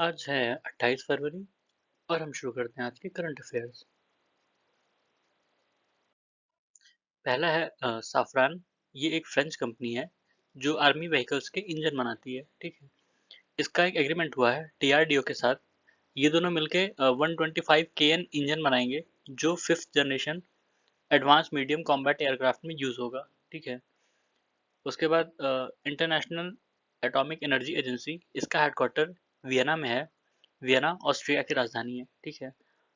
आज है 28 फरवरी और हम शुरू करते हैं आज के करंट अफेयर्स। पहला है साफरान। ये एक फ्रेंच कंपनी है जो आर्मी व्हीकल्स के इंजन बनाती है। ठीक है, इसका एक एग्रीमेंट हुआ है डीआरडीओ के साथ। ये दोनों मिलके 125 केएन इंजन बनाएंगे जो fifth generation advance medium combat aircraft में यूज होगा। ठीक है, उसके बाद इंटरनेशनल एटॉमिक एनर्जी एजेंसी, इसका हेडक्वार्टर वियना में है। वियना ऑस्ट्रिया की राजधानी है। ठीक है,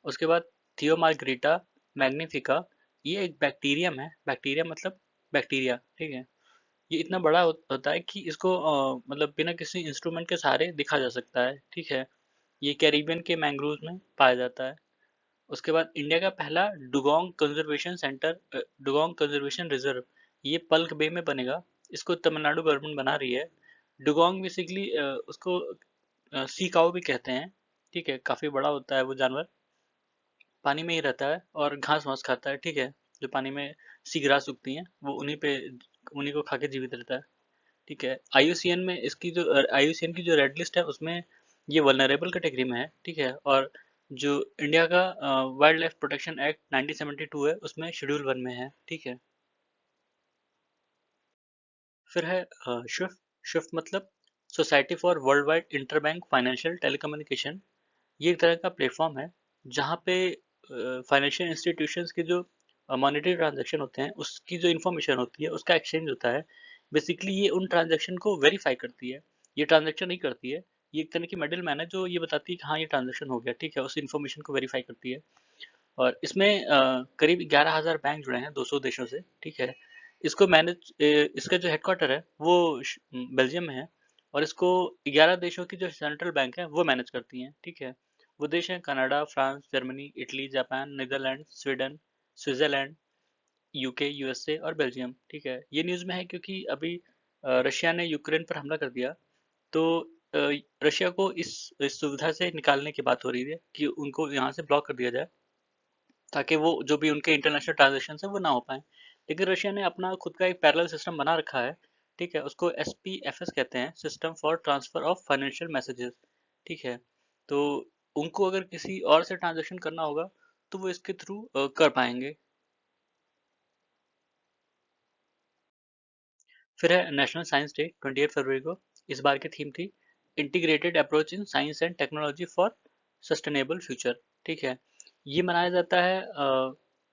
उसके बाद थियोमार्गरिटा मैग्निफिका। ये एक बैक्टीरियम है। बैक्टीरिया मतलब बैक्टीरिया। ठीक है, ये इतना बड़ा होता है कि इसको मतलब बिना किसी इंस्ट्रूमेंट के सहारे दिखा जा सकता है। ठीक है, ये कैरिबियन के मैंग्रोव्स में पाया जाता है। उसके बाद इंडिया का पहला dugong conservation centre, dugong conservation reserve, ये पल्क बे में बनेगा। इसको तमिलनाडु गवर्नमेंट बना रही है। डुगोंग बेसिकली उसको सी काऊ भी कहते हैं। ठीक है, काफी बड़ा होता है वो जानवर। पानी में ही रहता है और घास वास खाता है। ठीक है, जो पानी में सी ग्रास उगती हैं वो उन्हीं को खा के जीवित रहता है। ठीक है, आईयूसीएन में इसकी जो आईयूसीएन की जो रेड लिस्ट है उसमें ये वल्नरेबल कैटेगरी में है। ठीक है, और जो इंडिया का वाइल्ड लाइफ प्रोटेक्शन एक्ट 1972 है उसमें शेड्यूल 1 में है। ठीक है, फिर है शिफ्ट। शिफ्ट मतलब society for world wide interbank financial telecommunication. ये एक तरह का प्लेटफॉर्म है जहाँ पे फाइनेंशियल इंस्टीट्यूशंस के जो मॉनेटरी ट्रांजैक्शन होते हैं उसकी जो इन्फॉर्मेशन होती है उसका एक्सचेंज होता है। बेसिकली ये उन ट्रांजैक्शन को वेरीफाई करती है। ये ट्रांजैक्शन नहीं करती है, ये एक तरह की मिडिल मैन है जो ये बताती है कि हाँ ये ट्रांजैक्शन हो गया। ठीक है, उस इन्फॉर्मेशन को वेरीफाई करती है। और इसमें करीब 11,000 बैंक जुड़े हैं 200 देशों से। ठीक है, इसको मैनेज इसका जो हेडक्वार्टर है वो बेल्जियम में है। और इसको 11 देशों की जो सेंट्रल बैंक है वो मैनेज करती हैं। ठीक है, वो देश हैं Canada, France, Germany, Italy, Japan, Netherlands, Sweden, Switzerland, UK, USA और बेल्जियम। ठीक है, ये न्यूज़ में है क्योंकि अभी रशिया ने यूक्रेन पर हमला कर दिया। तो अ, रशिया को इस सुविधा से निकालने की बात हो रही है कि उनको यहाँ से ब्लॉक कर दिया जाए ताकि वो जो भी उनके इंटरनेशनल ट्रांजेक्शन है वो ना हो पाए। लेकिन रशिया ने अपना खुद का एक पैरेलल सिस्टम बना रखा है। ठीक है, उसको एसपीएफएस कहते हैं, system for transfer of financial messages. ठीक है, तो उनको अगर किसी और से ट्रांजेक्शन करना होगा तो वो इसके थ्रू कर पाएंगे। फिर है नेशनल साइंस डे 28 फरवरी को। इस बार की थीम थी integrated approach in science and technology for sustainable future. ठीक है, ये मनाया जाता है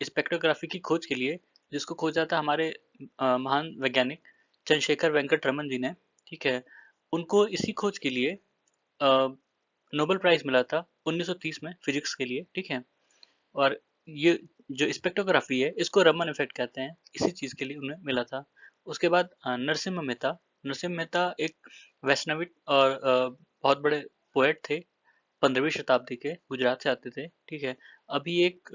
स्पेक्ट्रोग्राफी की खोज के लिए, जिसको खोजा था हमारे महान वैज्ञानिक चंद्रशेखर वेंकट रमन जी ने। ठीक है, उनको इसी खोज के लिए नोबेल प्राइज मिला था 1930 में फिजिक्स के लिए। ठीक है, और ये जो स्पेक्ट्रोग्राफी है इसको रमन इफेक्ट कहते हैं, इसी चीज के लिए उन्हें मिला था। उसके बाद नरसिम्हा मेहता। नरसिम्हा मेहता एक वैष्णविक और बहुत बड़े पोएट थे। 15वीं शताब्दी के, गुजरात से आते थे। ठीक है, अभी एक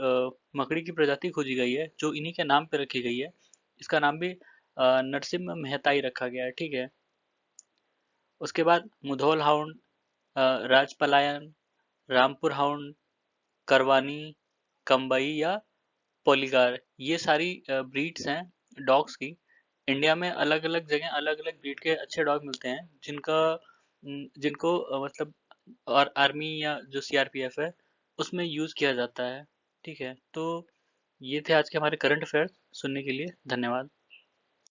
मकड़ी की प्रजाति खोजी गई है जो इन्हीं के नाम पे रखी गई है। इसका नाम भी नरसिम्हा मेहता ही रखा गया है। ठीक है, उसके बाद मुधोल हाउंड, राजपलायन, रामपुर हाउंड, करवानी, कंबई या पॉलीगार, ये सारी ब्रीड्स हैं डॉग्स की। इंडिया में अलग अलग जगह अलग अलग ब्रीड के अच्छे डॉग मिलते हैं जिनको मतलब और आर्मी या जो सीआरपीएफ है उसमें यूज किया जाता है। ठीक है, तो ये थे आज के हमारे करंट अफेयर्स। सुनने के लिए धन्यवाद।